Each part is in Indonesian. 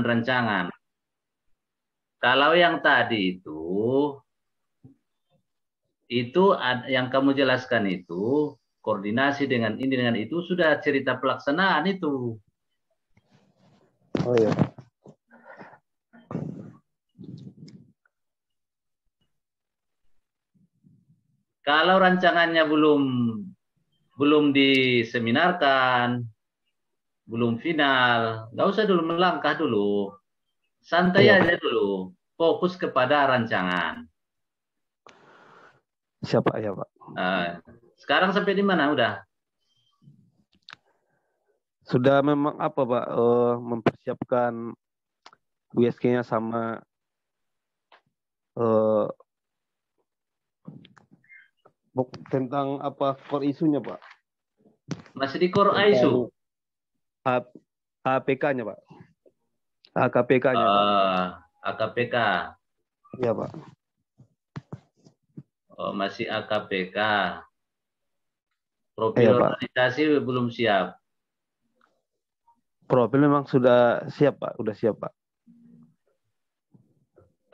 rancangan. Kalau yang tadi itu yang kamu jelaskan itu koordinasi dengan ini dengan itu sudah cerita pelaksanaan itu. Oh ya. Kalau rancangannya belum diseminarkan, belum final, nggak usah dulu melangkah dulu, santai Iya, aja Pak. dulu, fokus kepada rancangan. Siapa ya, Pak? Sekarang sampai di mana udah? Sudah memang apa, Pak? Mempersiapkan USG-nya sama eh, tentang apa core isunya, Pak? Masih di core ISU. Tentang HPK-nya, Pak. HKPK-nya, Pak. AKPK. Iya, Pak. Oh, masih AKPK. Profil Iya, Pak. organisasi belum siap. Profil memang sudah siap, Pak. Sudah siap, Pak.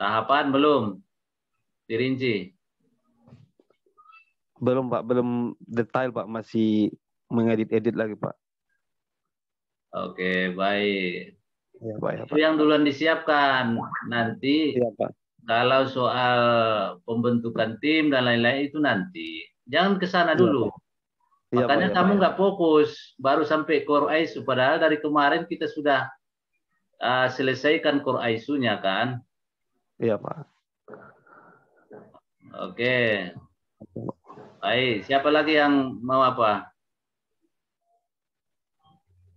Tahapan belum dirinci. Belum, Pak. Belum detail, Pak. Masih mengedit-edit lagi, Pak. Oke, baik. Iya, Pak. Ya, Itu Pak. yang duluan disiapkan. Nanti Iya, Pak. kalau soal pembentukan tim dan lain-lain itu nanti. Jangan ke sana Iya, dulu. Pak. Iya, Pak. Makanya Iya, Pak. kamu nggak fokus. Baru sampai core ISU. Padahal dari kemarin kita sudah selesaikan core ISU-nya kan. Iya, Pak. Oke. Baik. Siapa lagi yang mau apa?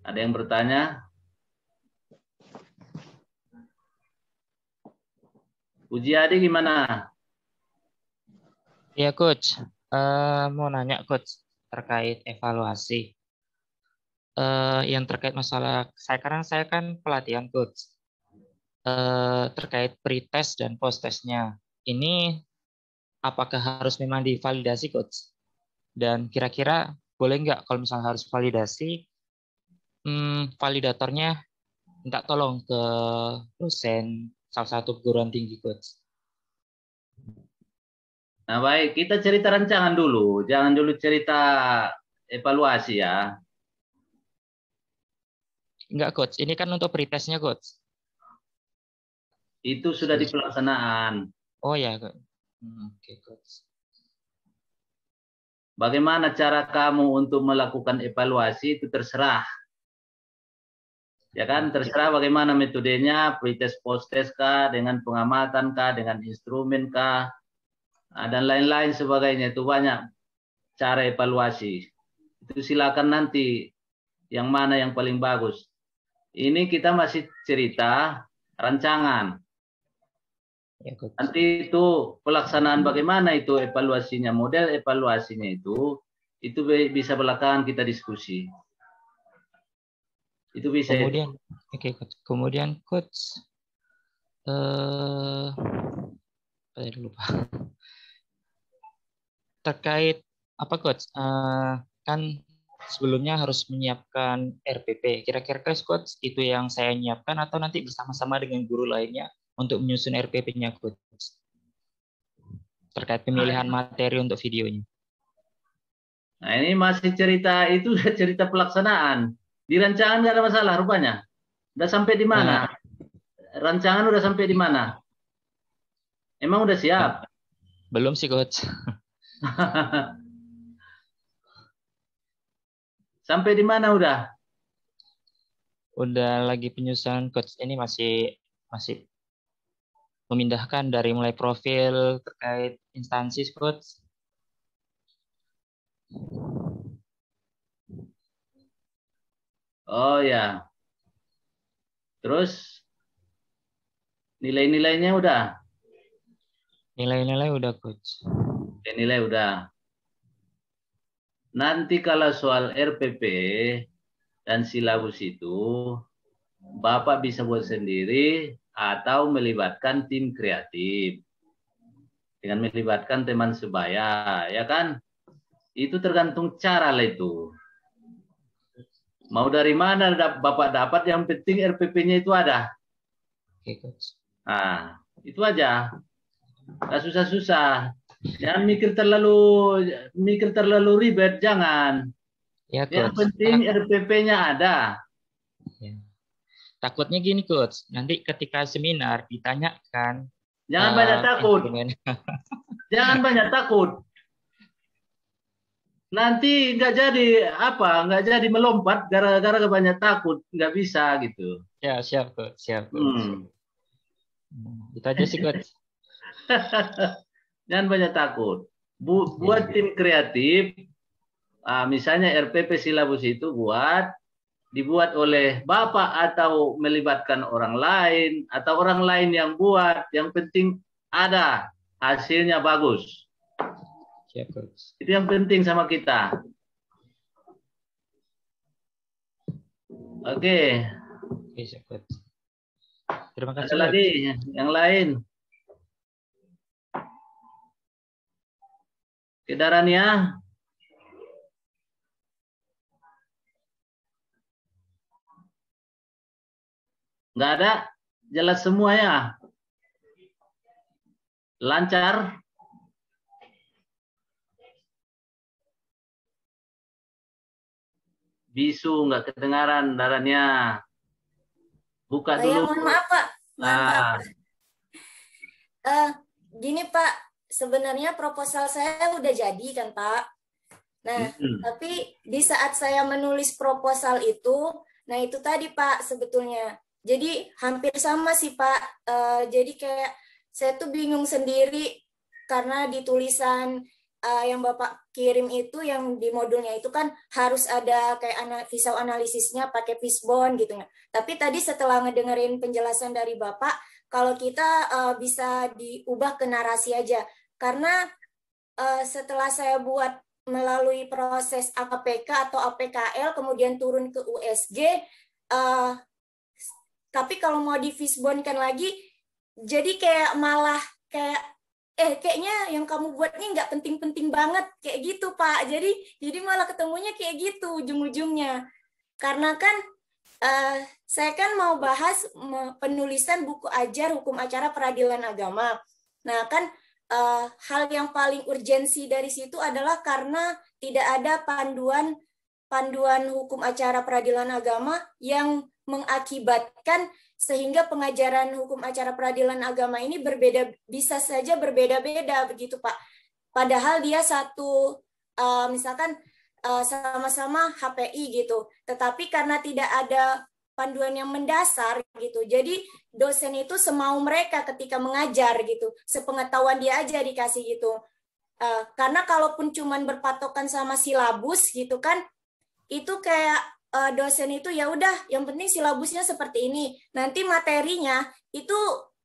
Ada yang bertanya? Uji adik gimana? Ya, Coach. Mau nanya, Coach, terkait evaluasi. Yang terkait masalah, saya kan pelatihan, Coach. Terkait pre-test dan post-testnya. Ini apakah harus memang divalidasi, Coach? Dan kira-kira boleh nggak kalau misalnya harus validasi, validatornya minta tolong ke dosen salah satu perguruan tinggi, Coach. Nah, baik, kita cerita rancangan dulu. Jangan dulu cerita evaluasi ya. Enggak, Coach. Ini kan untuk pretestnya, Coach. Itu sudah di pelaksanaan. Oh ya, Coach. Oke, Coach. Bagaimana cara kamu untuk melakukan evaluasi itu terserah. Ya kan, terserah bagaimana metodenya, pretest post-test kah, dengan pengamatan kah, dengan instrumen kah, dan lain-lain sebagainya. Itu banyak cara evaluasi. Itu silakan nanti yang mana yang paling bagus. Ini kita masih cerita rancangan. Ya, Coach. Nanti itu pelaksanaan bagaimana itu evaluasinya, model evaluasinya itu bisa belakangan kita diskusi. Itu bisa. Kemudian, oke, Coach. Kemudian, Coach, saya lupa. Terkait apa, Coach? Kan sebelumnya harus menyiapkan RPP. Kira-kira, Coach, itu yang saya nyiapkan atau nanti bersama-sama dengan guru lainnya untuk menyusun RPP-nya, Coach? Terkait pemilihan materi untuk videonya. Nah, ini masih cerita itu cerita pelaksanaan. Di rancangan nggak ada masalah rupanya. Udah sampai di mana? Rancangan udah sampai di mana? Emang udah siap? Belum sih, Coach. Sampai di mana udah? Udah lagi penyusunan, Coach. Ini masih memindahkan dari mulai profil terkait instansi, Coach. Oh ya. Terus nilai-nilainya udah? Nilai-nilai udah, Coach. Nilai udah. Nanti kalau soal RPP dan silabus itu, Bapak bisa buat sendiri atau melibatkan tim kreatif. Dengan melibatkan teman sebaya, ya kan? Itu tergantung cara lah itu. Mau dari mana Bapak dapat, yang penting RPP-nya itu ada. Oke, Coach. Nah, itu aja. Nggak susah-susah. Jangan mikir terlalu ribet, jangan. Ya, Yang Coach. penting RPP-nya ada. Ya. Takutnya gini, Coach. Nanti ketika seminar ditanyakan Jangan banyak takut. instrumen. Jangan banyak takut. Nanti nggak jadi nggak jadi melompat gara-gara banyak takut, nggak bisa gitu. Ya, siap, Coach. Siap, Coach. Itu aja sih, Coach. Jangan banyak takut. Buat tim kreatif, misalnya RPP silabus itu dibuat oleh Bapak atau melibatkan orang lain atau orang lain yang buat. Yang penting ada hasilnya bagus. Siap, Coach. Itu yang penting sama kita. Oke. Oke, siap, Coach. Terima kasih. Ada lagi yang lain? Kedarania. Nggak ada? Jelas semua ya? Lancar? Bisu nggak kedengaran darahnya. Buka dulu. Mohon maaf Pak. Maaf. Gini Pak, sebenarnya proposal saya udah jadi kan Pak. Nah, tapi di saat saya menulis proposal itu, nah itu tadi Pak sebetulnya. Jadi hampir sama sih Pak. Jadi kayak saya tuh bingung sendiri karena di tulisan yang Bapak kirim itu, yang di modulnya itu kan harus ada kayak visual analisisnya pakai fishbone gitu. Tapi tadi setelah ngedengerin penjelasan dari Bapak, kalau kita bisa diubah ke narasi aja. Karena setelah saya buat melalui proses APK atau APKL, kemudian turun ke USG, tapi kalau mau di fishbone-kan lagi, jadi kayak malah kayak kayaknya yang kamu buat ini nggak penting-penting banget kayak gitu Pak. Jadi malah ketemunya kayak gitu ujung-ujungnya. Karena kan saya kan mau bahas penulisan buku ajar hukum acara peradilan agama. Nah kan hal yang paling urgensi dari situ adalah karena tidak ada panduan hukum acara peradilan agama yang mengakibatkan sehingga pengajaran hukum acara peradilan agama ini bisa saja berbeda-beda begitu Pak. Padahal dia satu misalkan sama-sama HPI gitu, tetapi karena tidak ada panduan yang mendasar gitu, jadi dosen itu semau mereka ketika mengajar gitu, sepengetahuan dia aja dikasih gitu. Karena kalaupun cuman berpatokan sama silabus gitu kan, itu kayak dosen itu ya udah yang penting silabusnya seperti ini, nanti materinya itu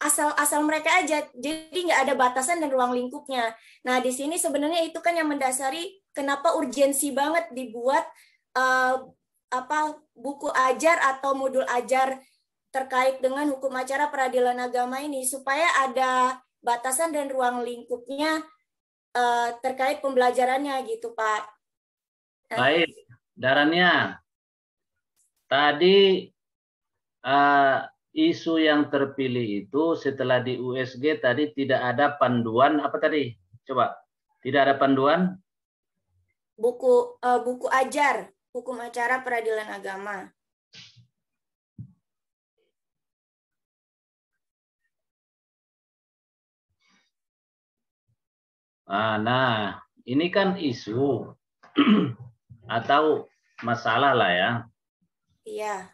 asal mereka aja, jadi nggak ada batasan dan ruang lingkupnya. Nah di sini sebenarnya itu kan yang mendasari kenapa urgensi banget dibuat buku ajar atau modul ajar terkait dengan hukum acara peradilan agama ini, supaya ada batasan dan ruang lingkupnya terkait pembelajarannya gitu Pak. Baik, Darahnya. Tadi isu yang terpilih itu setelah di USG tadi tidak ada panduan apa tadi? Coba. Tidak ada panduan? Buku ajar hukum acara peradilan agama. Nah, ini kan isu atau masalah lah ya. Iya.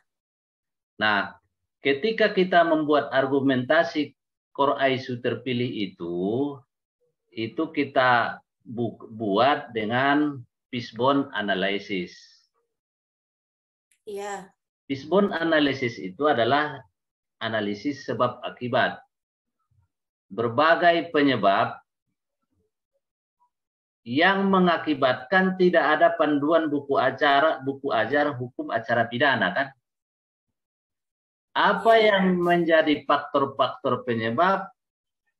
Nah, ketika kita membuat argumentasi core isu terpilih itu kita buat dengan fishbone analysis. Iya. Fishbone analysis itu adalah analisis sebab akibat. Berbagai penyebab yang mengakibatkan tidak ada panduan buku ajar hukum acara pidana kan? Apa yang menjadi faktor-faktor penyebab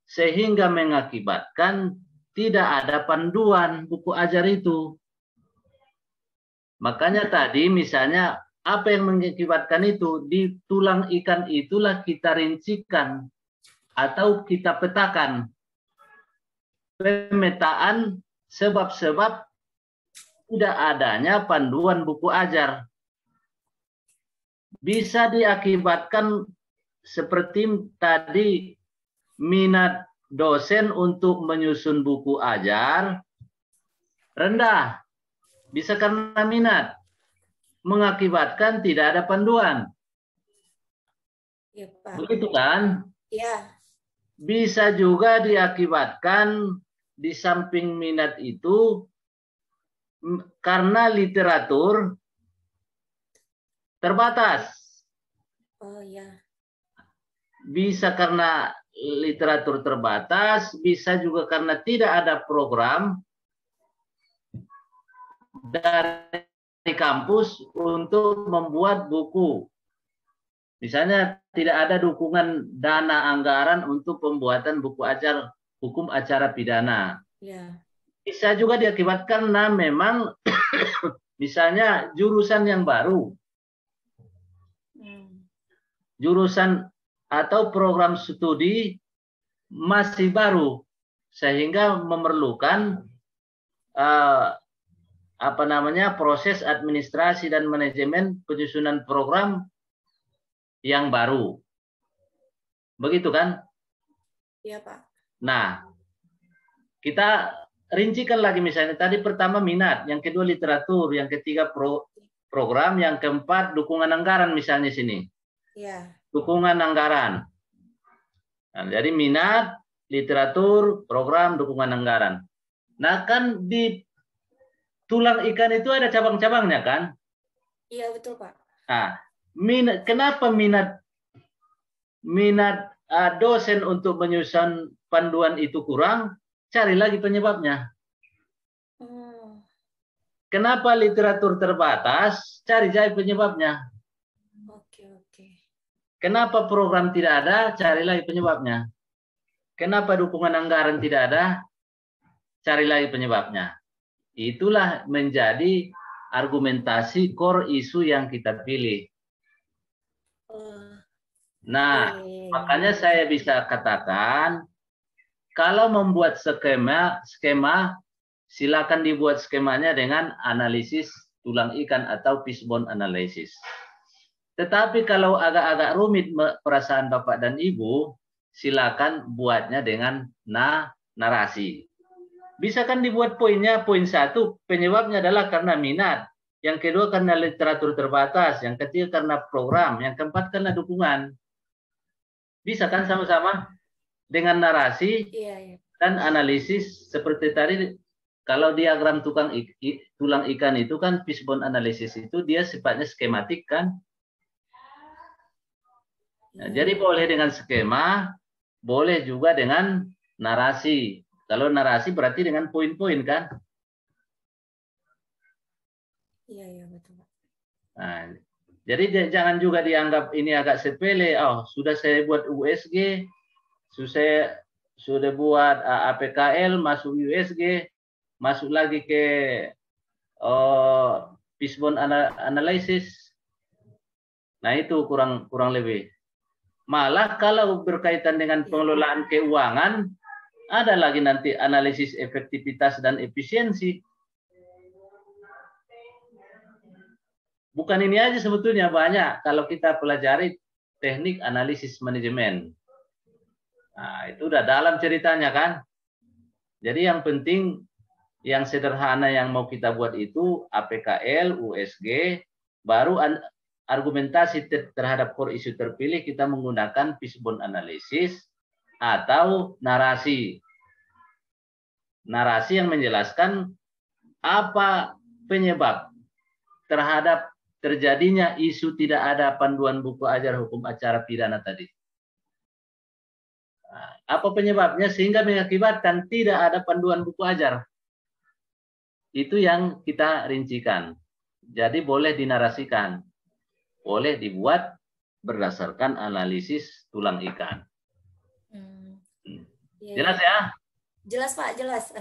sehingga mengakibatkan tidak ada panduan buku ajar itu? Makanya tadi misalnya apa yang mengakibatkan itu? Di tulang ikan itulah kita rincikan atau kita petakan pemetaan sebab-sebab tidak adanya panduan buku ajar. Bisa diakibatkan seperti tadi, minat dosen untuk menyusun buku ajar rendah. Bisa karena minat, mengakibatkan tidak ada panduan. Ya, Pak. Begitu kan? Ya. Bisa juga diakibatkan di samping minat itu karena literatur terbatas. Oh ya. Bisa karena literatur terbatas, bisa juga karena tidak ada program dari kampus untuk membuat buku. Misalnya tidak ada dukungan dana anggaran untuk pembuatan buku ajar hukum acara pidana. Ya. Bisa juga diakibatkan karena memang misalnya jurusan yang baru. Jurusan atau program studi masih baru sehingga memerlukan proses administrasi dan manajemen penyusunan program yang baru. Begitu kan? Iya, Pak. Nah, kita rincikan lagi misalnya tadi pertama minat, yang kedua literatur, yang ketiga program, yang keempat dukungan anggaran misalnya sini. Iya. Dukungan anggaran. Nah, jadi minat, literatur, program, dukungan anggaran. Nah, kan di tulang ikan itu ada cabang-cabangnya kan? Iya, betul, Pak. Nah, kenapa minat dosen untuk menyusun panduan itu kurang? Cari lagi penyebabnya. Kenapa literatur terbatas? Cari penyebabnya. Oke. Kenapa program tidak ada? Cari lagi penyebabnya. Kenapa dukungan anggaran tidak ada? Cari lagi penyebabnya. Itulah menjadi argumentasi core isu yang kita pilih. Nah, makanya saya bisa katakan, kalau membuat skema, silakan dibuat skemanya dengan analisis tulang ikan atau fishbone analysis. Tetapi kalau agak-agak rumit perasaan Bapak dan Ibu, silakan buatnya dengan narasi. Bisa kan dibuat poinnya, poin 1, penyebabnya adalah karena minat. Yang kedua karena literatur terbatas. Yang ketiga karena program. Yang keempat karena dukungan. Bisa kan sama-sama? Dengan narasi dan analisis seperti tadi. Kalau diagram tulang ikan itu kan fishbone analysis itu dia sifatnya skematik kan. Nah, jadi boleh dengan skema, boleh juga dengan narasi. Kalau narasi berarti dengan poin-poin kan? Iya, betul. Nah, jadi jangan juga dianggap ini agak sepele. Oh, sudah saya buat USG, sudah buat APKL, masuk USG, masuk lagi ke fishbone analysis. Nah, itu kurang lebih. Malah kalau berkaitan dengan pengelolaan keuangan, ada lagi nanti analisis efektivitas dan efisiensi. Bukan ini aja sebetulnya, banyak kalau kita pelajari teknik analisis manajemen. Nah, itu udah dalam ceritanya kan. Jadi yang penting, yang sederhana yang mau kita buat itu APKL, USG, baru argumentasi terhadap core isu terpilih kita menggunakan fishbone analysis atau narasi. Narasi yang menjelaskan apa penyebab terhadap terjadinya isu tidak ada panduan buku ajar hukum acara pidana tadi. Apa penyebabnya sehingga mengakibatkan tidak ada panduan buku ajar. Itu yang kita rincikan. Jadi boleh dinarasikan. Boleh dibuat berdasarkan analisis tulang ikan. Jelas ya? Jelas Pak, jelas.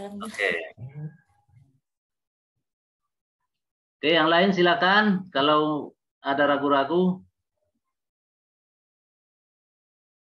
Oke, yang lain silakan. Kalau ada ragu-ragu?